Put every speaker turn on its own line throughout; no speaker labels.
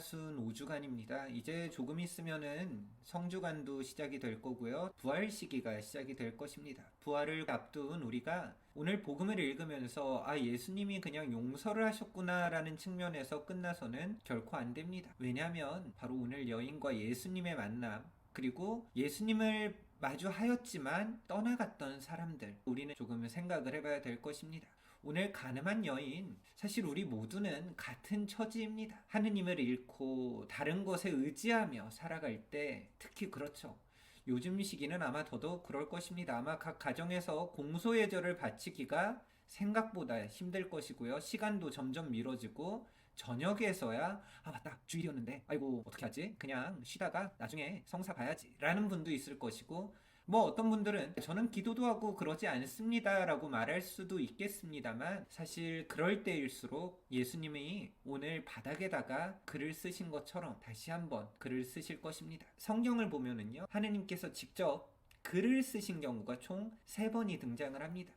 사순 5주간입니다. 이제 조금 있으면은 성주간도 시작이 될 거고요. 부활 시기가 시작이 될 것입니다. 부활을 앞둔 우리가 오늘 복음을 읽으면서 예수님이 그냥 용서를 하셨구나라는 측면에서 끝나서는 결코 안 됩니다. 왜냐하면 바로 오늘 여인과 예수님의 만남, 그리고 예수님을 마주하였지만 떠나갔던 사람들, 우리는 조금 생각을 해봐야 될 것입니다. 오늘 가늠한 여인, 사실 우리 모두는 같은 처지입니다. 하느님을 잃고 다른 것에 의지하며 살아갈 때 특히 그렇죠. 요즘 시기는 아마 더더욱 그럴 것입니다. 아마 각 가정에서 공소예절을 바치기가 생각보다 힘들 것이고요. 시간도 점점 미뤄지고 저녁에서야 맞다, 주일이었는데 아이고 어떻게 하지? 그냥 쉬다가 나중에 성사 봐야지 라는 분도 있을 것이고, 어떤 분들은 저는 기도도 하고 그러지 않습니다 라고 말할 수도 있겠습니다만, 사실 그럴 때일수록 예수님이 오늘 바닥에다가 글을 쓰신 것처럼 다시 한번 글을 쓰실 것입니다. 성경을 보면은요, 하느님께서 직접 글을 쓰신 경우가 총 3번이 등장을 합니다.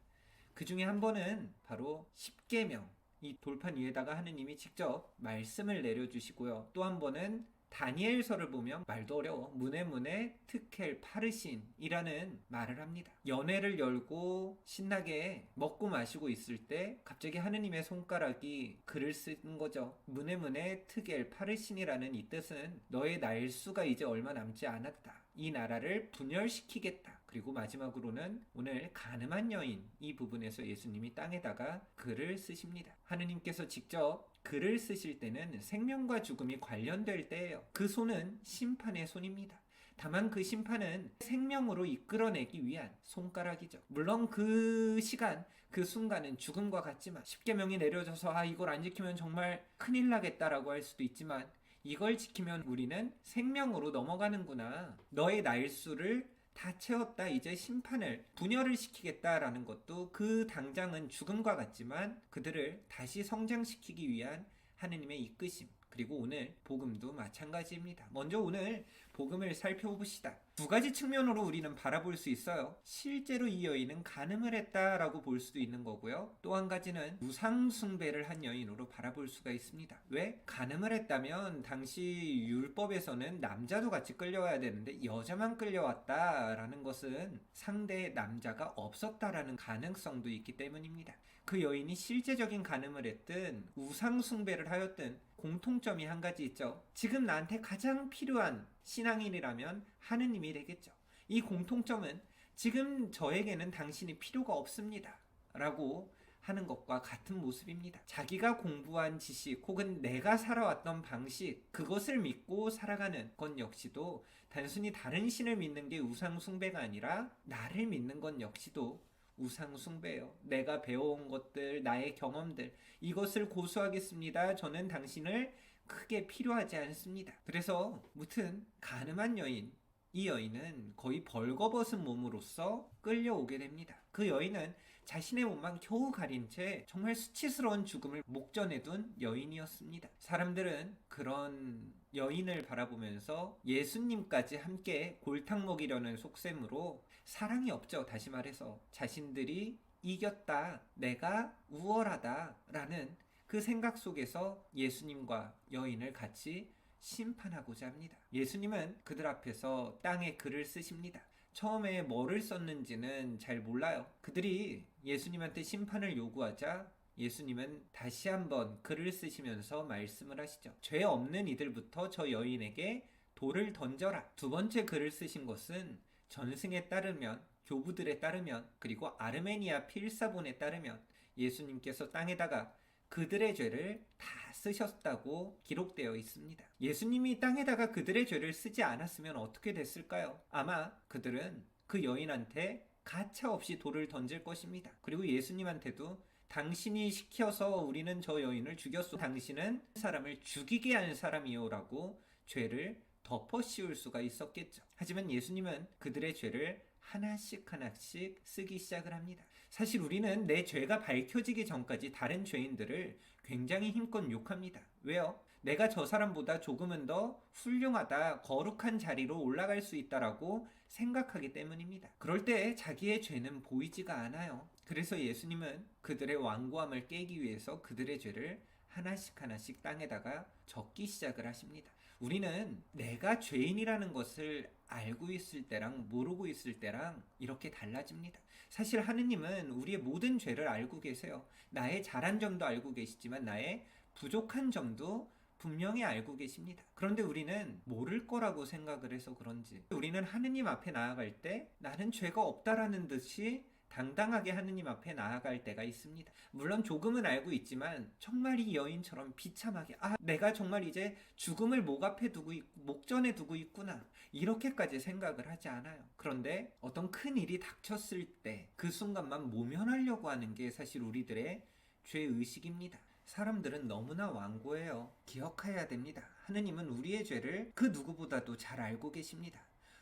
그 중에 한 번은 바로 십계명, 이 돌판 위에다가 하느님이 직접 말씀을 내려주시고요. 또 한 번은 다니엘서를 보면 말도 어려워, 문에 트켈 파르신이라는 말을 합니다. 연회를 열고 신나게 먹고 마시고 있을 때 갑자기 하느님의 손가락이 글을 쓴 거죠. 문에 트겔 파르신이라는 이 뜻은 너의 날수가 이제 얼마 남지 않았다, 이 나라를 분열시키겠다. 그리고 마지막으로는 오늘 가늠한 여인, 이 부분에서 예수님이 땅에다가 글을 쓰십니다. 하느님께서 직접 글을 쓰실 때는 생명과 죽음이 관련될 때예요. 그 손은 심판의 손입니다. 다만 그 심판은 생명으로 이끌어내기 위한 손가락이죠. 물론 그 시간, 그 순간은 죽음과 같지만, 십계명이 내려져서 이걸 안 지키면 정말 큰일 나겠다라고 할 수도 있지만, 이걸 지키면 우리는 생명으로 넘어가는구나, 너의 날수를 다 채웠다, 이제 심판을 분열을 시키겠다라는 것도 그 당장은 죽음과 같지만 그들을 다시 성장시키기 위한 하느님의 이끄심, 그리고 오늘 복음도 마찬가지입니다. 먼저 오늘 복음을 살펴봅시다. 2가지 측면으로 우리는 바라볼 수 있어요. 실제로 이 여인은 간음을 했다라고 볼 수도 있는 거고요. 또 한 가지는 우상 숭배를 한 여인으로 바라볼 수가 있습니다. 왜? 간음을 했다면 당시 율법에서는 남자도 같이 끌려와야 되는데 여자만 끌려왔다라는 것은 상대의 남자가 없었다라는 가능성도 있기 때문입니다. 그 여인이 실제적인 간음을 했든 우상 숭배를 하였든 공통점이 한 가지 있죠. 지금 나한테 가장 필요한 신앙인이라면 하느님이 되겠죠. 이 공통점은 지금 저에게는 당신이 필요가 없습니다 라고 하는 것과 같은 모습입니다. 자기가 공부한 지식 혹은 내가 살아왔던 방식, 그것을 믿고 살아가는 것 역시도 단순히 다른 신을 믿는 게 우상 숭배가 아니라 나를 믿는 것 역시도 우상 숭배예요. 내가 배워온 것들, 나의 경험들, 이것을 고수하겠습니다. 저는 당신을 크게 필요하지 않습니다. 그래서 무튼 간음한 여인, 이 여인은 거의 벌거벗은 몸으로써 끌려오게 됩니다. 그 여인은 자신의 몸만 겨우 가린 채 정말 수치스러운 죽음을 목전에 둔 여인이었습니다. 사람들은 그런 여인을 바라보면서 예수님까지 함께 골탕 먹이려는 속셈으로, 사랑이 없죠. 다시 말해서 자신들이 이겼다, 내가 우월하다 라는 그 생각 속에서 예수님과 여인을 같이 심판하고자 합니다. 예수님은 그들 앞에서 땅에 글을 쓰십니다. 처음에 뭐를 썼는지는 잘 몰라요. 그들이 예수님한테 심판을 요구하자 예수님은 다시 한번 글을 쓰시면서 말씀을 하시죠. 죄 없는 이들부터 저 여인에게 돌을 던져라. 2번째 글을 쓰신 것은 전승에 따르면, 교부들에 따르면, 그리고 아르메니아 필사본에 따르면 예수님께서 땅에다가 그들의 죄를 다 쓰셨다고 기록되어 있습니다. 예수님이 땅에다가 그들의 죄를 쓰지 않았으면 어떻게 됐을까요? 아마 그들은 그 여인한테 가차없이 돌을 던질 것입니다. 그리고 예수님한테도 당신이 시켜서 우리는 저 여인을 죽였소, 당신은 사람을 죽이게 한 사람이요 라고 죄를 덮어 씌울 수가 있었겠죠. 하지만 예수님은 그들의 죄를 하나씩 쓰기 시작을 합니다. 사실 우리는 내 죄가 밝혀지기 전까지 다른 죄인들을 굉장히 힘껏 욕합니다. 왜요? 내가 저 사람보다 조금은 더 훌륭하다, 거룩한 자리로 올라갈 수 있다라고 생각하기 때문입니다. 그럴 때 자기의 죄는 보이지가 않아요. 그래서 예수님은 그들의 완고함을 깨기 위해서 그들의 죄를 하나씩 하나씩 땅에다가 적기 시작을 하십니다. 우리는 내가 죄인이라는 것을 알고 있을 때랑 모르고 있을 때랑 이렇게 달라집니다. 사실 하느님은 우리의 모든 죄를 알고 계세요. 나의 잘한 점도 알고 계시지만 나의 부족한 점도 분명히 알고 계십니다. 그런데 우리는 모를 거라고 생각을 해서 그런지 우리는 하느님 앞에 나아갈 때 나는 죄가 없다라는 듯이 당당하게 하느님 앞에 나아갈 때가 있습니다. 물론 조금은 알고 있지만 정말 이 여인처럼 비참하게 내가 정말 이제 죽음을 목전에 두고 있구나 이렇게까지 생각을 하지 않아요. 그런데 어떤 큰 일이 닥쳤을 때 그 순간만 모면하려고 하는 게 사실 우리들의 죄의식입니다. 사람들은 너무나 완고해요. 기억해야 됩니다. 하느님은 우리의 죄를 그 누구보다도 잘 알고 계십니다.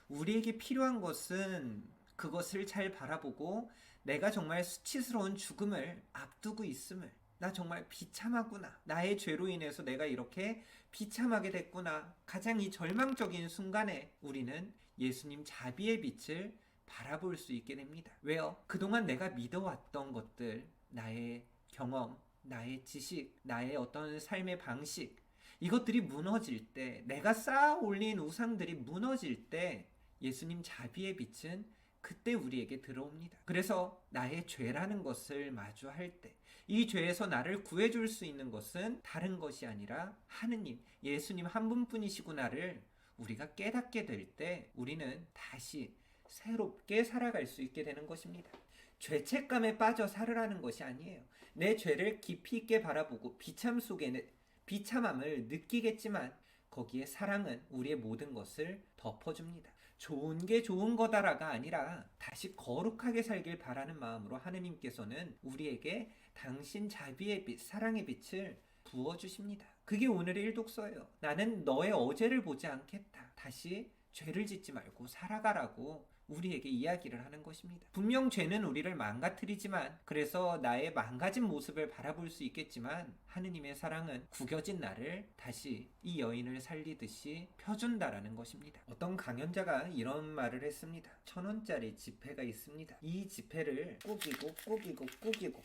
우리에게 필요한 것은 그것을 잘 바라보고 내가 정말 수치스러운 죽음을 앞두고 있음을, 나 정말 비참하구나, 나의 죄로 인해서 내가 이렇게 비참하게 됐구나, 가장 이 절망적인 순간에 우리는 예수님 자비의 빛을 바라볼 수 있게 됩니다. 왜요? 그동안 내가 믿어왔던 것들, 나의 경험, 나의 지식, 나의 어떤 삶의 방식, 이것들이 무너질 때, 내가 쌓아 올린 우상들이 무너질 때 예수님 자비의 빛은 그때 우리에게 들어옵니다. 그래서 나의 죄라는 것을 마주할 때 이 죄에서 나를 구해줄 수 있는 것은 다른 것이 아니라 하느님, 예수님 한 분뿐이시구나를 우리가 깨닫게 될 때 우리는 다시 새롭게 살아갈 수 있게 되는 것입니다. 죄책감에 빠져 살으라는 것이 아니에요. 내 죄를 깊이 있게 바라보고 비참 속에 비참함을 느끼겠지만 거기에 사랑은 우리의 모든 것을 덮어줍니다. 좋은 게 좋은 거다라가 아니라 다시 거룩하게 살길 바라는 마음으로 하느님께서는 우리에게 당신 자비의 빛, 사랑의 빛을 부어주십니다. 그게 오늘의 일독서예요. 나는 너의 어제를 보지 않겠다. 다시 죄를 짓지 말고 살아가라고 우리에게 이야기를 하는 것입니다. 분명 죄는 우리를 망가뜨리지만, 그래서 나의 망가진 모습을 바라볼 수 있겠지만 하느님의 사랑은 구겨진 나를 다시 이 여인을 살리듯이 펴준다라는 것입니다. 어떤 강연자가 이런 말을 했습니다. 1,000원짜리 지폐가 있습니다. 이 지폐를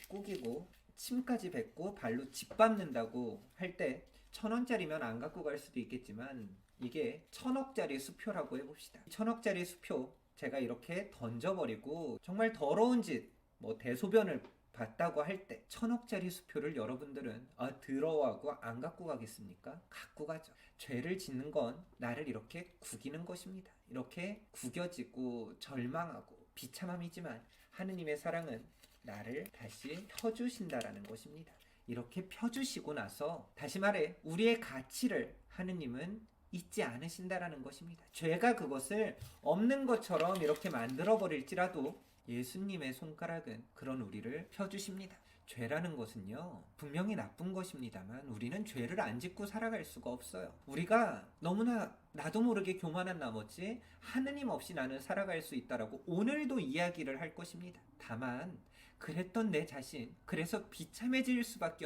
꾸기고 침까지 뱉고 발로 짓밟는다고 할 때 1,000원짜리면 안 갖고 갈 수도 있겠지만 이게 1,000억짜리 수표라고 해봅시다. 1,000억짜리 수표 제가 이렇게 던져버리고 정말 더러운 짓, 대소변을 봤다고 할 때 1,000억짜리 수표를 여러분들은 더러워하고 안 갖고 가겠습니까? 갖고 가죠. 죄를 짓는 건 나를 이렇게 구기는 것입니다. 이렇게 구겨지고 절망하고 비참함이지만 하느님의 사랑은 나를 다시 펴주신다라는 것입니다. 이렇게 펴주시고 나서 다시 말해 우리의 가치를 하느님은 잊지 않으신다라는 것입니다. 죄가 그것을 없는 것처럼 이렇게 만들어버릴지라도 예수님의 손가락은 그런 우리를 펴주십니다. 죄라는 것은요, 분명히 나쁜 것입니다만 우리는 죄를 안 짓고 살아갈 수가 없어요. 우리가 너무나 나도 모르게 교만한 나머지 하느님 없이 나는 살아갈 수 있다라고 오늘도 이야기를 할 것입니다. 다만 그랬던 내 자신, 그래서 비참해질 수밖에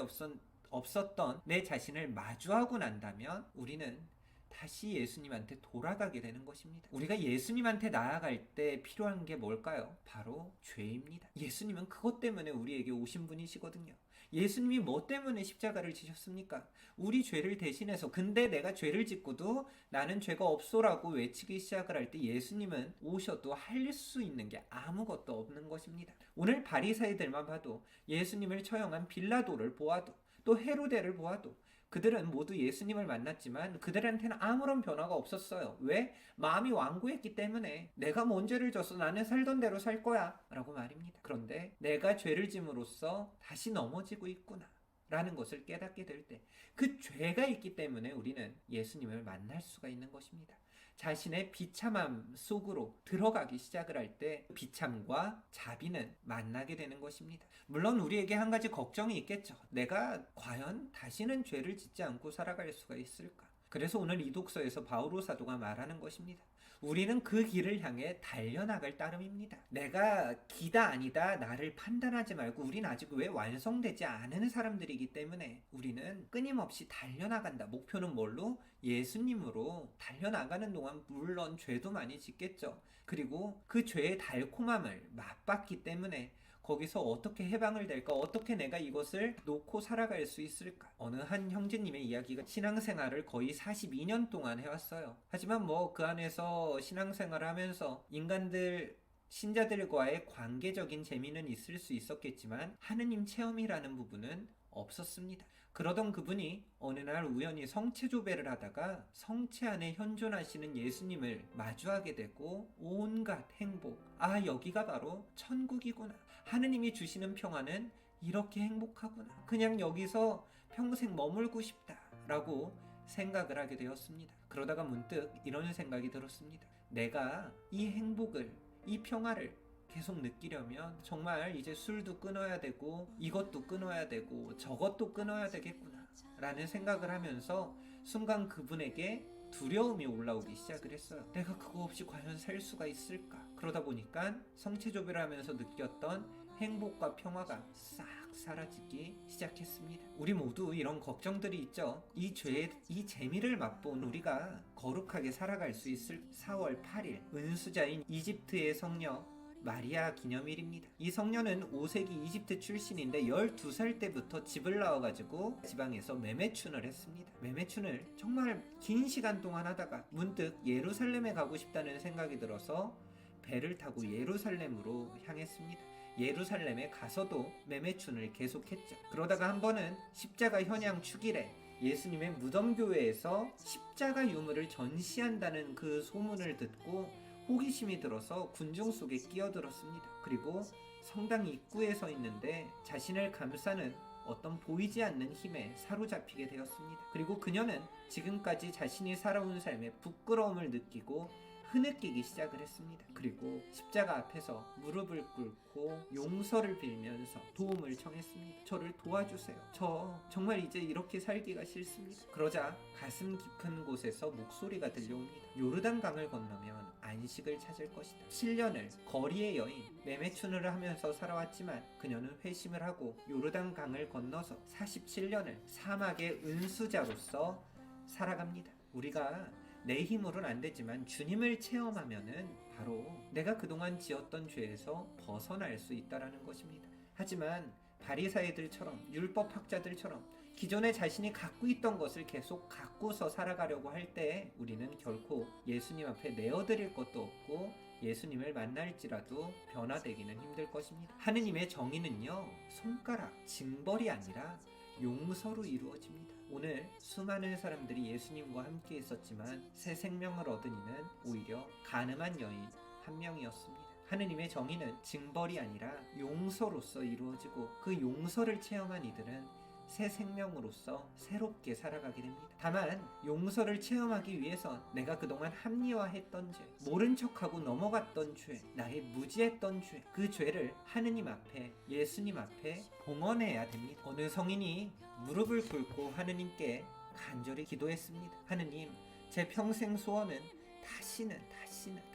없었던 내 자신을 마주하고 난다면 우리는 다시 예수님한테 돌아가게 되는 것입니다. 우리가 예수님한테 나아갈 때 필요한 게 뭘까요? 바로 죄입니다. 예수님은 그것 때문에 우리에게 오신 분이시거든요. 예수님이 뭐 때문에 십자가를 지셨습니까? 우리 죄를 대신해서. 근데 내가 죄를 짓고도 나는 죄가 없소라고 외치기 시작을 할 때 예수님은 오셔도 할 수 있는 게 아무것도 없는 것입니다. 오늘 바리새인들만 봐도, 예수님을 처형한 빌라도를 보아도, 또 헤로데를 보아도 그들은 모두 예수님을 만났지만 그들한테는 아무런 변화가 없었어요. 왜? 마음이 완고했기 때문에. 내가 뭔 죄를 졌어? 나는 살던 대로 살 거야 라고 말입니다. 그런데 내가 죄를 짐으로써 다시 넘어지고 있구나 라는 것을 깨닫게 될 때, 그 죄가 있기 때문에 우리는 예수님을 만날 수가 있는 것입니다. 자신의 비참함 속으로 들어가기 시작을 할 때 비참과 자비는 만나게 되는 것입니다. 물론 우리에게 한 가지 걱정이 있겠죠. 내가 과연 다시는 죄를 짓지 않고 살아갈 수가 있을까? 그래서 오늘 이 독서에서 바오로 사도가 말하는 것입니다. 우리는 그 길을 향해 달려나갈 따름입니다. 내가 기다 아니다 나를 판단하지 말고, 우린 아직 왜 완성되지 않은 사람들이기 때문에 우리는 끊임없이 달려나간다. 목표는 뭘로? 예수님으로 달려나가는 동안 물론 죄도 많이 짓겠죠. 그리고 그 죄의 달콤함을 맛봤기 때문에 거기서 어떻게 해방을 될까? 어떻게 내가 이것을 놓고 살아갈 수 있을까? 어느 한 형제님의 이야기가 신앙생활을 거의 42년 동안 해왔어요. 하지만 뭐 그 안에서 신앙생활을 하면서 인간들 신자들과의 관계적인 재미는 있을 수 있었겠지만 하느님 체험이라는 부분은 없었습니다. 그러던 그분이 어느 날 우연히 성체조배를 하다가 성체 안에 현존하시는 예수님을 마주하게 되고 온갖 행복, 여기가 바로 천국이구나. 하느님이 주시는 평화는 이렇게 행복하구나. 그냥 여기서 평생 머물고 싶다라고 생각을 하게 되었습니다. 그러다가 문득 이런 생각이 들었습니다. 내가 이 행복을, 이 평화를 계속 느끼려면 정말 이제 술도 끊어야 되고 이것도 끊어야 되고 저것도 끊어야 되겠구나 라는 생각을 하면서 순간 그분에게 두려움이 올라오기 시작을 했어요. 내가 그거 없이 과연 살 수가 있을까? 그러다 보니까 성체조배를 하면서 느꼈던 행복과 평화가 싹 사라지기 시작했습니다. 우리 모두 이런 걱정들이 있죠. 이 죄의 이 재미를 맛본 우리가 거룩하게 살아갈 수 있을 4월 8일 은수자인 이집트의 성녀 마리아 기념일입니다. 이 성녀는 5세기 이집트 출신인데 12살 때부터 집을 나와가지고 지방에서 매매춘을 했습니다. 매매춘을 정말 긴 시간 동안 하다가 문득 예루살렘에 가고 싶다는 생각이 들어서 배를 타고 예루살렘으로 향했습니다. 예루살렘에 가서도 매매춘을 계속했죠. 그러다가 한 번은 십자가 현양 축일에 예수님의 무덤교회에서 십자가 유물을 전시한다는 그 소문을 듣고 호기심이 들어서 군중 속에 끼어들었습니다. 그리고 성당 입구에 서 있는데 자신을 감싸는 어떤 보이지 않는 힘에 사로잡히게 되었습니다. 그리고 그녀는 지금까지 자신이 살아온 삶에 부끄러움을 느끼고 흐느끼기 시작을 했습니다. 그리고 십자가 앞에서 무릎을 꿇고 용서를 빌면서 도움을 청했습니다. 저를 도와주세요. 저 정말 이제 이렇게 살기가 싫습니다. 그러자 가슴 깊은 곳에서 목소리가 들려옵니다. 요르단강을 건너면 안식을 찾을 것이다. 7년을 거리의 여인 매매춘을 하면서 살아왔지만 그녀는 회심을 하고 요르단강을 건너서 47년을 사막의 은수자로서 살아갑니다. 우리가 내 힘으로는 안 되지만 주님을 체험하면은 바로 내가 그동안 지었던 죄에서 벗어날 수 있다라는 것입니다. 하지만 바리사이들처럼 율법학자들처럼 기존에 자신이 갖고 있던 것을 계속 갖고서 살아가려고 할 때 우리는 결코 예수님 앞에 내어드릴 것도 없고 예수님을 만날지라도 변화되기는 힘들 것입니다. 하느님의 정의는요, 손가락, 징벌이 아니라 용서로 이루어집니다. 오늘 수많은 사람들이 예수님과 함께 있었지만 새 생명을 얻은 이는 오히려 가늠한 여인 한 명이었습니다. 하느님의 정의는 징벌이 아니라 용서로서 이루어지고 그 용서를 체험한 이들은 새 생명으로서 새롭게 살아가게 됩니다. 다만 용서를 체험하기 위해선 내가 그동안 합리화했던 죄, 모른 척하고 넘어갔던 죄, 나의 무지했던 죄, 그 죄를 하느님 앞에, 예수님 앞에 봉헌해야 됩니다. 어느 성인이 무릎을 꿇고 하느님께 간절히 기도했습니다. 하느님, 제 평생 소원은 다시는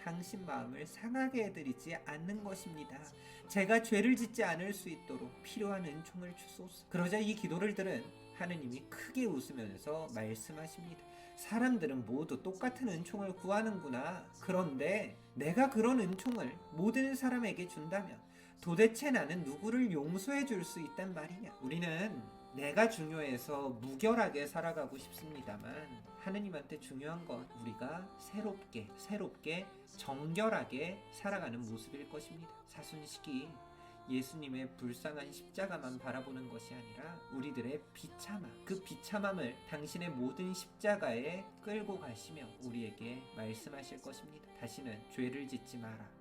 당신 마음을 상하게 해드리지 않는 것입니다. 제가 죄를 짓지 않을 수 있도록 필요한 은총을 주소서. 그러자 이 기도를 들은 하느님이 크게 웃으면서 말씀하십니다. 사람들은 모두 똑같은 은총을 구하는구나. 그런데 내가 그런 은총을 모든 사람에게 준다면 도대체 나는 누구를 용서해 줄 수 있단 말이냐. 우리는 내가 중요해서 무결하게 살아가고 싶습니다만 하느님한테 중요한 건 우리가 새롭게 정결하게 살아가는 모습일 것입니다. 사순식이 예수님의 불쌍한 십자가만 바라보는 것이 아니라 우리들의 비참함, 그 비참함을 당신의 모든 십자가에 끌고 가시며 우리에게 말씀하실 것입니다. 다시는 죄를 짓지 마라.